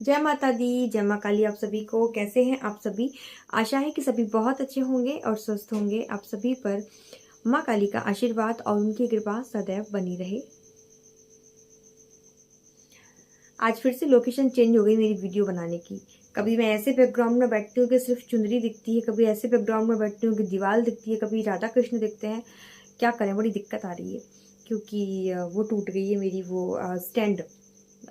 जय माता दी, जय माँ काली। आप सभी को कैसे हैं आप सभी। आशा है कि सभी बहुत अच्छे होंगे और स्वस्थ होंगे। आप सभी पर माँ काली का आशीर्वाद और उनकी कृपा सदैव बनी रहे। आज फिर से लोकेशन चेंज हो गई मेरी वीडियो बनाने की। कभी मैं ऐसे बैकग्राउंड में बैठती हूँ कि सिर्फ चुनरी दिखती है, कभी ऐसे बैकग्राउंड में बैठती हूँ कि दीवार दिखती है, कभी राधा कृष्ण दिखते हैं। क्या करें, बड़ी दिक्कत आ रही है क्योंकि वो टूट गई है मेरी वो स्टैंड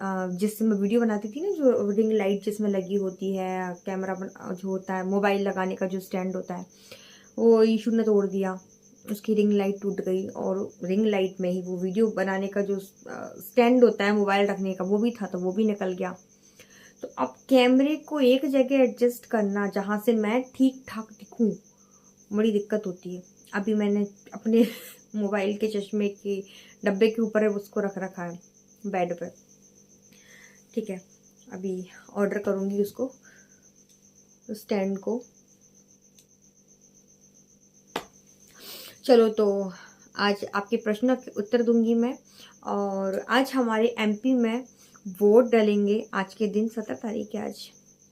जिससे मैं वीडियो बनाती थी ना, जो रिंग लाइट जिसमें लगी होती है, कैमरा जो होता है, मोबाइल लगाने का जो स्टैंड होता है, वो ईशू ने तोड़ दिया। उसकी रिंग लाइट टूट गई और रिंग लाइट में ही वो वीडियो बनाने का जो स्टैंड होता है मोबाइल रखने का, वो भी था तो वो भी निकल गया। तो अब कैमरे को एक जगह एडजस्ट करना जहां से मैं ठीक ठाक दिखूं, बड़ी दिक्कत होती है। अभी मैंने अपने मोबाइल के चश्मे के डब्बे के ऊपर उसको रख रखा है बेड पे। ठीक है, अभी ऑर्डर करूंगी उसको, स्टैंड को। चलो तो आज आपके प्रश्नों के उत्तर दूंगी मैं। और आज हमारे एमपी में वोट डालेंगे। आज के दिन 17 तारीख है।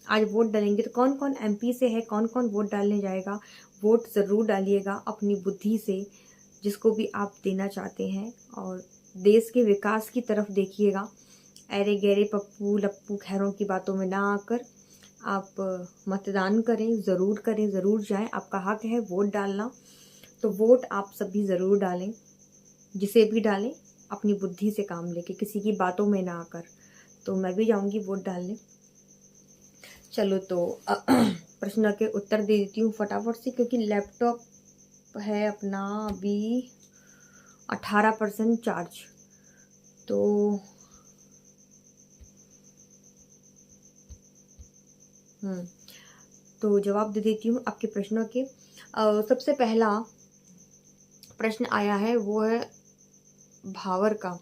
आज वोट डालेंगे। तो कौन कौन एमपी से है, कौन कौन वोट डालने जाएगा, वोट ज़रूर डालिएगा अपनी बुद्धि से, जिसको भी आप देना चाहते हैं। और देश के विकास की तरफ देखिएगा। अरे गहरे पप्पू लप्पू खैरों की बातों में ना आकर आप मतदान करें, ज़रूर जाएं। आपका हक है वोट डालना। तो वोट आप सभी ज़रूर डालें, जिसे भी डालें अपनी बुद्धि से काम लेके, किसी की बातों में ना आकर। तो मैं भी जाऊंगी वोट डालने। चलो तो प्रश्न के उत्तर दे देती हूँ फटाफट से, क्योंकि लैपटॉप है अपना अभी 18% चार्ज। तो तो जवाब दे देती हूँ आपके प्रश्नों के। सबसे पहला प्रश्न आया है, वो है भावर का।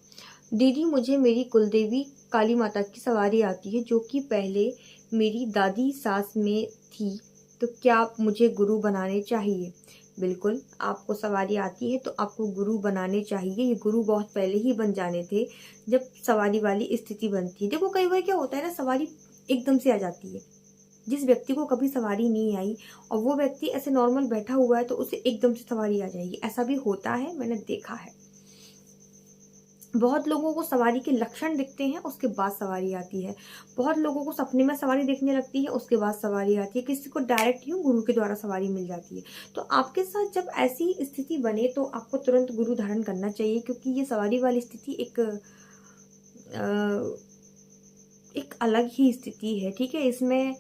दीदी, मुझे मेरी कुलदेवी काली माता की सवारी आती है, जो कि पहले मेरी दादी सास में थी। तो क्या आप मुझे गुरु बनाने चाहिए? बिल्कुल, आपको सवारी आती है तो आपको गुरु बनाने चाहिए। ये गुरु बहुत पहले ही बन जाने थे, जब सवारी वाली स्थिति बनती है। देखो, कई बार क्या होता है ना, सवारी एकदम से आ जाती है। जिस व्यक्ति को कभी सवारी नहीं आई और वो व्यक्ति ऐसे नॉर्मल बैठा हुआ है, तो उसे एकदम से सवारी आ जाएगी। ऐसा भी होता है, मैंने देखा है। बहुत लोगों को सवारी के लक्षण दिखते हैं, उसके बाद सवारी आती है। बहुत लोगों को सपने में सवारी दिखने लगती है, उसके बाद सवारी आती है। किसी को डायरेक्ट यूं गुरु के द्वारा सवारी मिल जाती है। तो आपके साथ जब ऐसी स्थिति बने तो आपको तुरंत गुरु धारण करना चाहिए, क्योंकि ये सवारी वाली स्थिति एक अलग ही स्थिति है। ठीक है, इसमें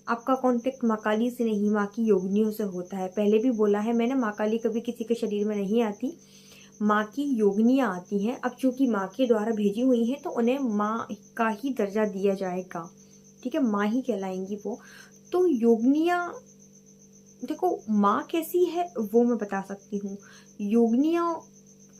आपका कांटेक्ट माँ काली से नहीं, माँ की योगिनियों से होता है। पहले भी बोला है मैंने, माँ काली कभी किसी के शरीर में नहीं आती, माँ की योगिनियाँ आती हैं। अब चूंकि माँ के द्वारा भेजी हुई हैं, तो उन्हें माँ का ही दर्जा दिया जाएगा। ठीक है, माँ ही कहलाएंगी वो। तो योगिनियाँ, देखो माँ कैसी है वो मैं बता सकती हूँ। योगिनियाँ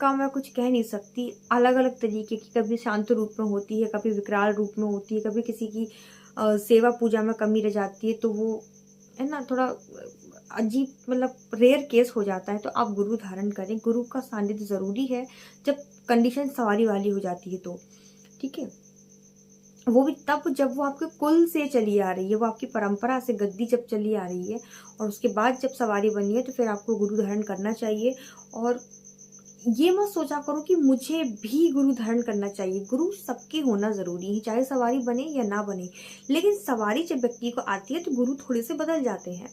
का मैं कुछ कह नहीं सकती। अलग अलग तरीके की, कभी शांत रूप में होती है, कभी विकराल रूप में होती है, कभी किसी की सेवा पूजा में कमी रह जाती है, तो वो है ना थोड़ा अजीब, मतलब रेयर केस हो जाता है। तो आप गुरु धारण करें। गुरु का सानिध्य जरूरी है जब कंडीशन सवारी वाली हो जाती है तो। ठीक है, वो भी तब जब वो आपके कुल से चली आ रही है, वो आपकी परंपरा से गद्दी जब चली आ रही है, और उसके बाद जब सवारी बनी है, तो फिर आपको गुरु धारण करना चाहिए। और ये मत सोचा करो कि मुझे भी गुरु धारण करना चाहिए। गुरु सबके होना जरूरी है, चाहे सवारी बने या ना बने। लेकिन सवारी जब व्यक्ति को आती है तो गुरु थोड़े से बदल जाते हैं।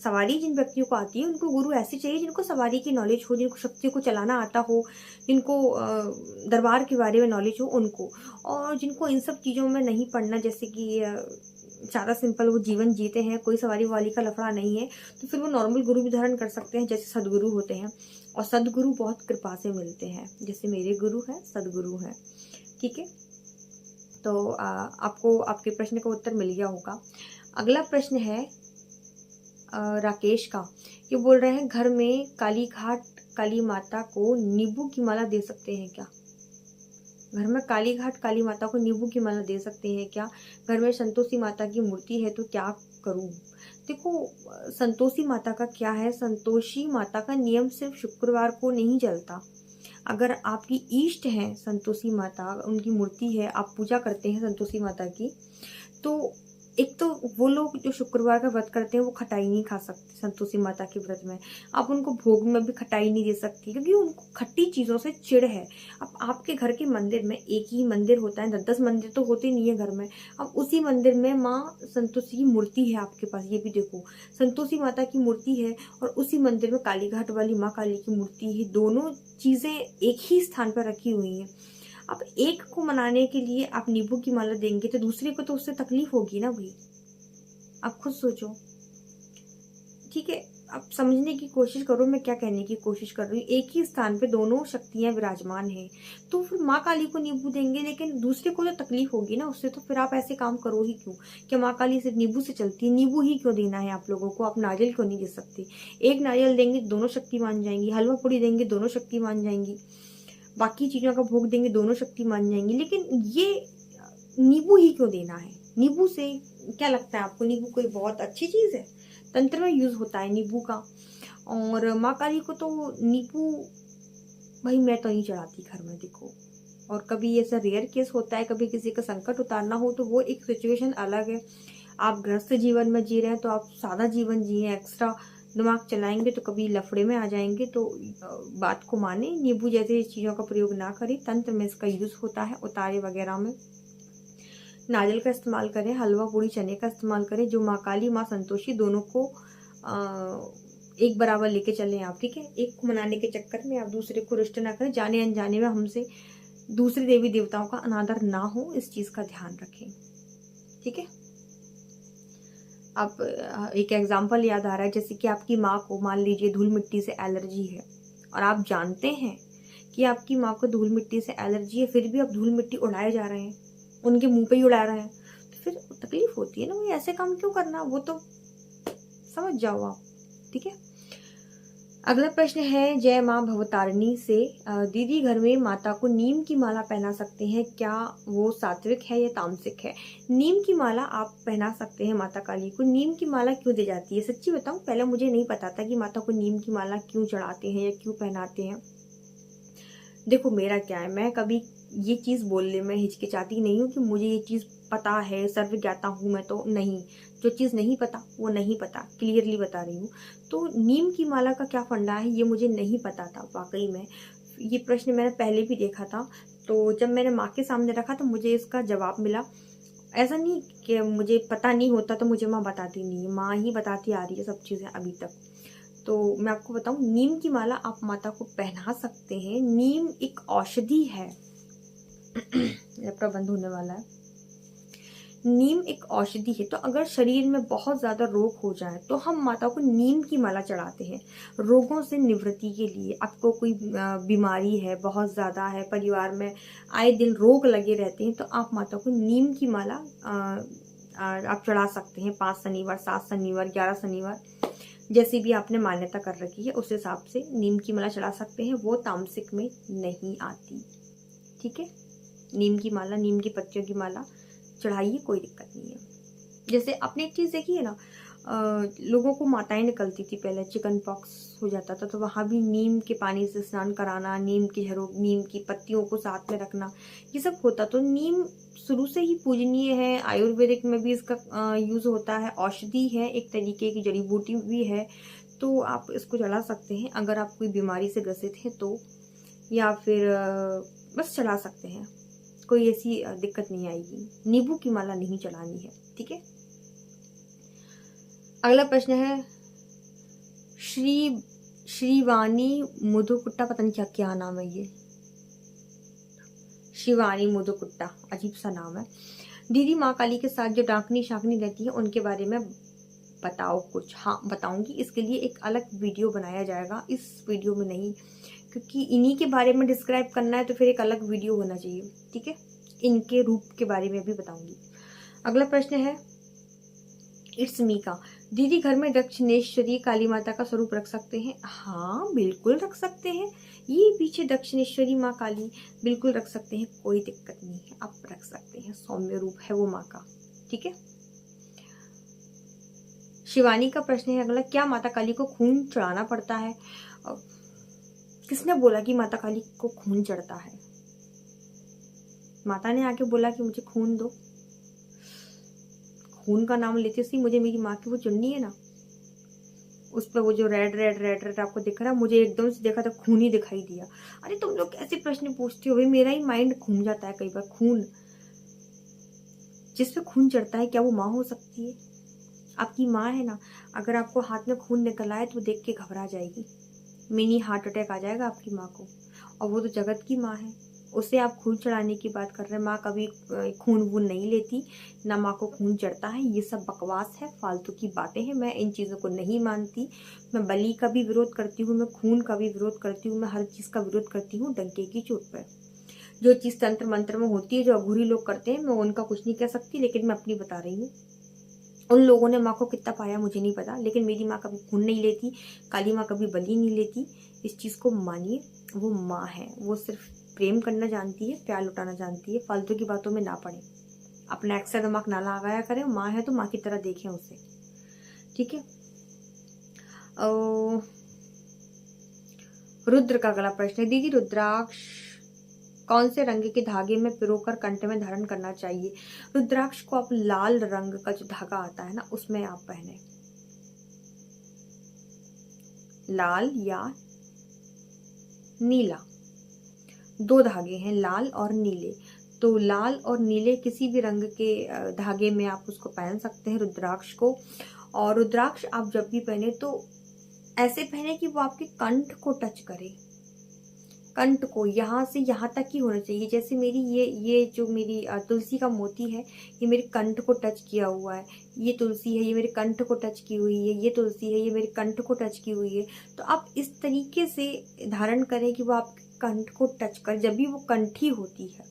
सवारी जिन व्यक्तियों को आती है, उनको गुरु ऐसे चाहिए जिनको सवारी की नॉलेज हो, जिनको शक्ति को चलाना आता हो, जिनको दरबार के बारे में नॉलेज हो उनको। और जिनको इन सब चीज़ों में नहीं पड़ना, जैसे कि ज़्यादा सिंपल वो जीवन जीते हैं, कोई सवारी वाली का लफड़ा नहीं है, तो फिर वो नॉर्मल गुरु भी धारण कर सकते हैं, जैसे सदगुरु होते हैं। और सदगुरु बहुत कृपा से मिलते हैं, जैसे मेरे गुरु हैं, सदगुरु हैं। ठीक है, तो आपको आपके प्रश्न का उत्तर मिल गया होगा। अगला प्रश्न है राकेश का। ये बोल रहे हैं, घर में काली घाट काली माता को नींबू की माला दे सकते हैं क्या? घर में काली घाट काली माता को नींबू की माला दे सकते हैं क्या? घर में संतोषी माता की मूर्ति है तो क्या करूं? देखो, संतोषी माता का क्या है, संतोषी माता का नियम सिर्फ शुक्रवार को नहीं चलता। अगर आपकी इष्ट है संतोषी माता, उनकी मूर्ति है, आप पूजा करते हैं संतोषी माता की, तो एक तो वो लोग जो शुक्रवार का व्रत करते हैं वो खटाई नहीं खा सकते संतोषी माता के व्रत में। आप उनको भोग में भी खटाई नहीं दे सकती क्योंकि उनको खट्टी चीज़ों से चिढ़ है। अब आपके घर के मंदिर में एक ही मंदिर होता है, 10-10 मंदिर तो होते नहीं है घर में। अब उसी मंदिर में माँ संतोषी की मूर्ति है आपके पास, ये भी देखो संतोषी माता की मूर्ति है और उसी मंदिर में काली घाट वाली माँ काली की मूर्ति है। दोनों चीज़ें एक ही स्थान पर रखी हुई हैं। अब एक को मनाने के लिए आप नींबू की माला देंगे तो दूसरे को तो उससे तकलीफ होगी ना भाई। आप खुद सोचो, ठीक है। आप समझने की कोशिश करो मैं क्या कहने की कोशिश कर रही हूँ। एक ही स्थान पे दोनों शक्तियां विराजमान हैं, तो फिर माँ काली को नींबू देंगे लेकिन दूसरे को तो तकलीफ होगी ना उससे, तो फिर आप ऐसे काम करो ही क्यों। क्या माँ काली सिर्फ नींबू से चलती है? नींबू ही क्यों देना है आप लोगों को? आप नारियल क्यों नहीं दे सकते? एक नारियल देंगे दोनों शक्ति मान जाएंगी, हलवा पूड़ी देंगे दोनों शक्ति मान जाएंगी, बाकी चीजों का भोग देंगे दोनों शक्ति मान जाएंगी, लेकिन ये नींबू ही क्यों देना है? नींबू से क्या लगता है आपको? नींबू कोई बहुत अच्छी चीज है? तंत्र में यूज होता है नींबू का। और माँ काली को तो नींबू भाई मैं तो नहीं चढ़ाती घर में, देखो। और कभी ऐसा रेयर केस होता है, कभी किसी का संकट उतारना हो तो वो एक सिचुएशन अलग है। आप गृहस्थ जीवन में जी रहे हैं तो आप सादा जीवन जिए, एक्स्ट्रा दिमाग चलाएंगे तो कभी लफड़े में आ जाएंगे। तो बात को माने, नींबू जैसे चीजों का प्रयोग ना करें। तंत्र में इसका यूज होता है, उतारे वगैरह में नारियल का इस्तेमाल करें, हलवा पूड़ी चने का इस्तेमाल करें। जो माँ काली माँ संतोषी दोनों को एक बराबर लेके चलें आप, ठीक है। एक को मनाने के चक्कर में आप दूसरे को रुष्ट ना करें, जाने अनजाने में हमसे दूसरे देवी देवताओं का अनादर ना हो, इस चीज का ध्यान रखें, ठीक है। आप एक एग्जाम्पल याद आ रहा है, जैसे कि आपकी माँ को मान लीजिए धूल मिट्टी से एलर्जी है और आप जानते हैं कि आपकी माँ को धूल मिट्टी से एलर्जी है, फिर भी आप धूल मिट्टी उड़ाए जा रहे हैं, उनके मुंह पे ही उड़ा रहे हैं, तो फिर तकलीफ होती है ना भाई। ऐसे काम क्यों करना, वो तो समझ जाओ आप, ठीक है। अगला प्रश्न है जय माँ भवतारिणी से, दीदी घर में माता को नीम की माला पहना सकते हैं क्या? वो सात्विक है या तामसिक है? नीम की माला आप पहना सकते हैं माता काली को। नीम की माला क्यों दी जाती है? सच्ची बताऊं, पहले मुझे नहीं पता था कि माता को नीम की माला क्यों चढ़ाते हैं या क्यों पहनाते हैं। देखो मेरा क्या है, मैं कभी ये चीज बोलने में हिचकिचाती नहीं हूँ कि मुझे ये चीज पता है, सर्व ज्ञाता हूँ मैं, तो नहीं। जो चीज नहीं पता वो नहीं पता, क्लियरली बता रही हूँ। तो नीम की माला का क्या फंडा है ये मुझे नहीं पता था वाकई में। ये प्रश्न मैंने पहले भी देखा था, तो जब मैंने माँ के सामने रखा तो मुझे इसका जवाब मिला। ऐसा नहीं कि मुझे पता नहीं होता तो मुझे माँ बताती नहीं है, माँ ही बताती आ रही है सब चीजें अभी तक। तो मैं आपको बताऊं, नीम की माला आप माता को पहना सकते हैं। नीम एक औषधि है। लैपटॉप बंद होने वाला है। नीम एक औषधि है, तो अगर शरीर में बहुत ज्यादा रोग हो जाए तो हम माता को नीम की माला चढ़ाते हैं रोगों से निवृत्ति के लिए। आपको कोई बीमारी है, बहुत ज्यादा है, परिवार में आए दिन रोग लगे रहते हैं, तो आप माता को नीम की माला आप चढ़ा सकते हैं। 5 शनिवार, 7 शनिवार, 11 शनिवार, जैसी भी आपने मान्यता कर रखी है उस हिसाब से नीम की माला चढ़ा सकते हैं। वो तामसिक में नहीं आती, ठीक है। नीम की माला, नीम की पत्तियों की माला चढ़ाइए, कोई दिक्कत नहीं है। जैसे आपने एक चीज देखी है ना, लोगों को माताएं निकलती थी पहले, चिकन पॉक्स हो जाता था तो वहां भी नीम के पानी से स्नान कराना, नीम की नीम की पत्तियों को साथ में रखना, ये सब होता। तो नीम शुरू से ही पूजनीय है। आयुर्वेदिक में भी इसका यूज होता है, औषधि है, एक तरीके की जड़ी बूटी भी है। तो आप इसको चढ़ा सकते हैं अगर आप कोई बीमारी से ग्रसित है तो, या फिर बस चढ़ा सकते हैं, कोई ऐसी दिक्कत नहीं आएगी। नींबू की माला नहीं चढ़ानी है, ठीक है। अगला प्रश्न है श्रीवानी मुदुकुट्टा, पता नहीं क्या क्या नाम है ये, शिवानी मुदुकुट्टा, अजीब सा नाम है। दीदी माँ काली के साथ जो डाकनी शाकनी रहती है उनके बारे में बताओ कुछ। हाँ बताऊंगी, इसके लिए एक अलग वीडियो बनाया जाएगा, इस वीडियो में नहीं, क्योंकि इन्हीं के बारे में डिस्क्राइब करना है तो फिर एक अलग वीडियो होना चाहिए, ठीक है। इनके रूप के बारे में भी बताऊंगी। अगला प्रश्न है इट्स मी का, दीदी घर में दक्षिणेश्वरी काली माता का स्वरूप रख सकते हैं? हाँ बिल्कुल रख सकते हैं। ये पीछे दक्षिणेश्वरी माँ काली बिल्कुल रख सकते हैं, कोई दिक्कत नहीं है, आप रख सकते हैं। सौम्य रूप है वो माँ का, ठीक है। शिवानी का प्रश्न है अगला, क्या माता काली को खून चढ़ाना पड़ता है? किसने बोला कि माता काली को खून चढ़ता है? माता ने आके बोला कि मुझे खून दो? खून का नाम लेती थी, मुझे मेरी माँ की वो चुन्नी है ना, उस पर वो जो रेड रेड रेड रेड आपको दिख रहा है, मुझे एकदम से देखा तो खून ही दिखाई दिया। अरे तुम लोग कैसे प्रश्न पूछते हो भाई, मेरा ही माइंड घूम जाता है कई बार। खून, जिस पे खून चढ़ता है क्या वो माँ हो सकती है? आपकी माँ है ना, अगर आपको हाथ में खून निकल आए तो देख के घबरा जाएगी, मिनी हार्ट अटैक आ जाएगा आपकी माँ को। और वो तो जगत की माँ है, उसे आप खून चढ़ाने की बात कर रहे हैं। माँ कभी खून वून नहीं लेती, ना माँ को खून चढ़ता है। ये सब बकवास है, फालतू की बातें हैं, मैं इन चीज़ों को नहीं मानती। मैं बलि का भी विरोध करती हूँ, मैं खून का भी विरोध करती हूँ, मैं हर चीज़ का विरोध करती हूँ डंके की चोट पर। जो चीज़ तंत्र मंत्र में होती है, जो अघोरी लोग करते हैं, मैं उनका कुछ नहीं कह सकती, लेकिन मैं अपनी बता रही हूँ। उन लोगों ने माँ को कितना पाया मुझे नहीं पता, लेकिन मेरी माँ कभी खून नहीं लेती, काली माँ कभी बलि नहीं लेती। इस चीज़ को मानिए, वो माँ है, वो सिर्फ प्रेम करना जानती है, प्यार लुटाना जानती है। फालतू की बातों में ना पड़े, अपना एक्स्ट्रा दिमाग ना लगाया करें। माँ है तो माँ की तरह देखें उसे, ठीक है। रुद्र का अगला प्रश्न है, दीदी रुद्राक्ष कौन से रंग के धागे में पिरोकर कंठ में धारण करना चाहिए? रुद्राक्ष को आप लाल रंग का जो धागा आता है ना, उसमें आप पहने, लाल या नीला, दो धागे हैं, लाल और नीले। तो लाल और नीले किसी भी रंग के धागे में आप उसको पहन सकते हैं, रुद्राक्ष को। और रुद्राक्ष आप जब भी पहने तो ऐसे पहने कि वो आपके कंठ को टच करे, कंठ को, यहाँ से यहाँ तक ही होना चाहिए। जैसे मेरी ये जो मेरी तुलसी का मोती है, ये मेरे कंठ को टच किया हुआ है। ये तुलसी है, ये मेरे कंठ को टच की हुई है। ये तुलसी है, ये मेरे कंठ को टच की हुई है। तो आप इस तरीके से धारण करें कि वो आपके कंठ को टच कर, जब भी वो कंठी होती है,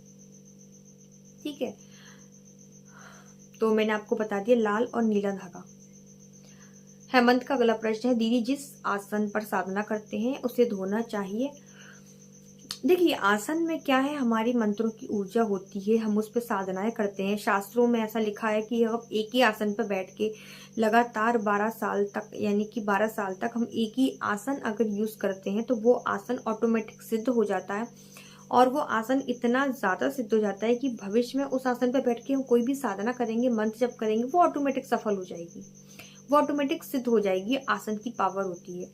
ठीक है। तो मैंने आपको बता दिया लाल और नीला धागा। हेमंत का अगला प्रश्न है, दीदी जिस आसन पर साधना करते हैं उसे धोना चाहिए? देखिए, आसन में क्या है, हमारी मंत्रों की ऊर्जा होती है, हम उस पर साधनाएं करते हैं। शास्त्रों में ऐसा लिखा है कि हम एक ही आसन पर बैठ के लगातार 12 साल तक, यानी कि 12 साल तक हम एक ही आसन अगर यूज करते हैं तो वो आसन ऑटोमेटिक सिद्ध हो जाता है। और वो आसन इतना ज्यादा सिद्ध हो जाता है कि भविष्य में उस आसन पर बैठ के हम कोई भी साधना करेंगे, मंत्र जप करेंगे, वो ऑटोमेटिक सफल हो जाएगी, वो ऑटोमेटिक सिद्ध हो जाएगी। आसन की पावर होती है,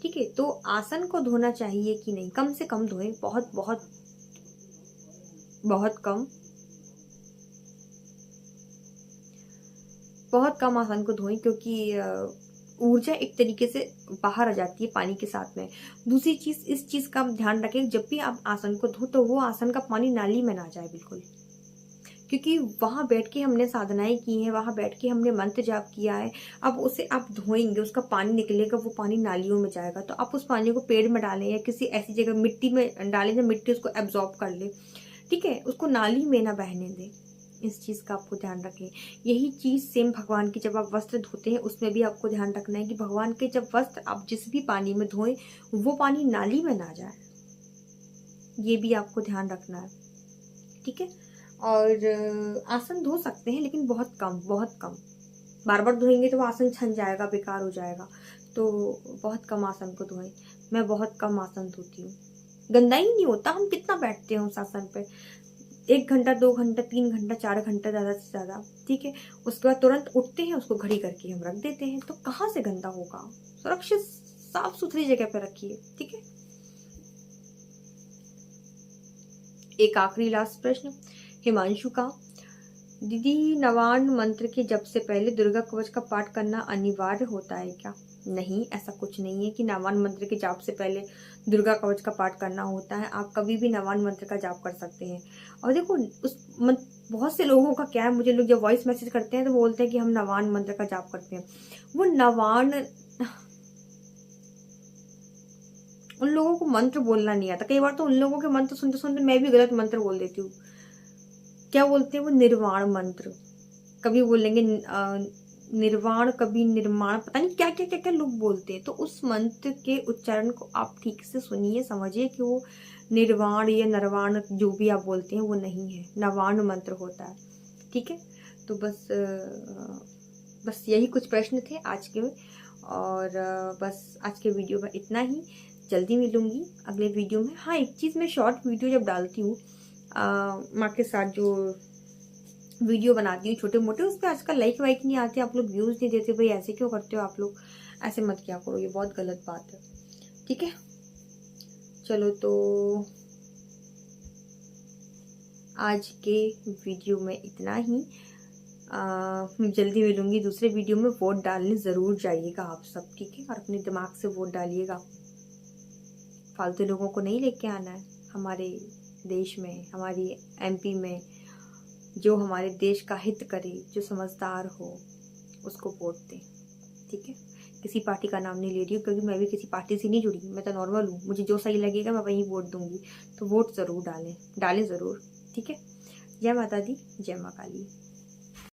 ठीक है। तो आसन को धोना चाहिए कि नहीं, कम से कम धोएं, बहुत बहुत बहुत कम, बहुत कम आसन को धोएं, क्योंकि ऊर्जा एक तरीके से बाहर आ जाती है पानी के साथ में। दूसरी चीज, इस चीज का आप ध्यान रखें, जब भी आप आसन को धो तो वो आसन का पानी नाली में ना जाए बिल्कुल, क्योंकि वहां बैठ के हमने साधनाएं की हैं, वहां बैठ के हमने मंत्र जाप किया है। अब उसे आप धोएंगे, उसका पानी निकलेगा, वो पानी नालियों में जाएगा। तो आप उस पानी को पेड़ में डालें या किसी ऐसी जगह मिट्टी में डालें जब मिट्टी उसको एब्जॉर्ब कर ले, ठीक है। उसको नाली में ना बहने दें, इस चीज का आपको ध्यान रखें। यही चीज सेम भगवान की, जब आप वस्त्र धोते हैं उसमें भी आपको ध्यान रखना है कि भगवान के जब वस्त्र आप जिस भी पानी में धोएं वो पानी नाली में ना जाए, ये भी आपको ध्यान रखना है, ठीक है। और आसन धो सकते हैं लेकिन बहुत कम, बहुत कम। बार बार धोएंगे तो आसन छन जाएगा, बेकार हो जाएगा। तो बहुत कम आसन को धोएं। मैं बहुत कम आसन धोती हूँ, गंदा ही नहीं होता। हम कितना बैठते हैं उस आसन पे, 1 घंटा, 2 घंटा, 3 घंटा, 4 घंटा ज्यादा से ज्यादा, ठीक है। उसके बाद तुरंत उठते हैं, उसको घड़ी करके हम रख देते हैं, तो कहाँ से गंदा होगा? सुरक्षित साफ सुथरी जगह पे रखिए, ठीक है। एक आखिरी लास्ट प्रश्न हिमांशु का, दीदी नवान मंत्र के जप से पहले दुर्गा कवच का पाठ करना अनिवार्य होता है क्या? नहीं, ऐसा कुछ नहीं है कि नवान मंत्र के जाप से पहले दुर्गा कवच का पाठ करना होता है। आप कभी भी नवान मंत्र का जाप कर सकते हैं। और देखो, बहुत से लोगों का क्या है, मुझे लोग जब वॉइस मैसेज करते हैं तो बोलते हैं कि हम नवान मंत्र का जाप करते हैं। वो नवान, उन लोगों को मंत्र बोलना नहीं आता। कई बार तो उन लोगों के मंत्र सुनते सुनते मैं भी गलत मंत्र बोल देती हूँ। क्या बोलते हैं वो, निर्वाण मंत्र, कभी बोलेंगे निर्वाण, कभी निर्माण, पता नहीं क्या क्या क्या क्या लोग बोलते हैं। तो उस मंत्र के उच्चारण को आप ठीक से सुनिए, समझिए कि वो निर्वाण या नरवाण जो भी आप बोलते हैं वो नहीं है, नवाण मंत्र होता है, ठीक है। तो बस यही कुछ प्रश्न थे आज के। और बस आज के वीडियो में इतना ही। जल्दी मिलूंगी अगले वीडियो में। हाँ, एक चीज़, मैं शॉर्ट वीडियो जब डालती हूँ माँ के साथ जो वीडियो बनाती हूँ छोटे मोटे, उस पर आजकल लाइक वाइक नहीं आते, आप लोग व्यूज नहीं देते, भाई ऐसे क्यों करते हो आप लोग, ऐसे मत किया करो, ये बहुत गलत बात है। ठीक है, चलो तो आज के वीडियो में इतना ही। जल्दी मिलूंगी दूसरे वीडियो में। वोट डालने ज़रूर जाइएगा आप सब, ठीक है, और अपने दिमाग से वोट डालिएगा, फालतू लोगों को नहीं लेके आना है। हमारे देश में, हमारी एमपी में जो हमारे देश का हित करे, जो समझदार हो, उसको वोट दें। ठीक है, किसी पार्टी का नाम नहीं ले रही हूँ क्योंकि मैं भी किसी पार्टी से नहीं जुड़ी, मैं तो नॉर्मल हूँ, मुझे जो सही लगेगा मैं वहीं वोट दूंगी। तो वोट ज़रूर डालें, डालें ज़रूर। ठीक है, जय माता दी, जय माँ काली।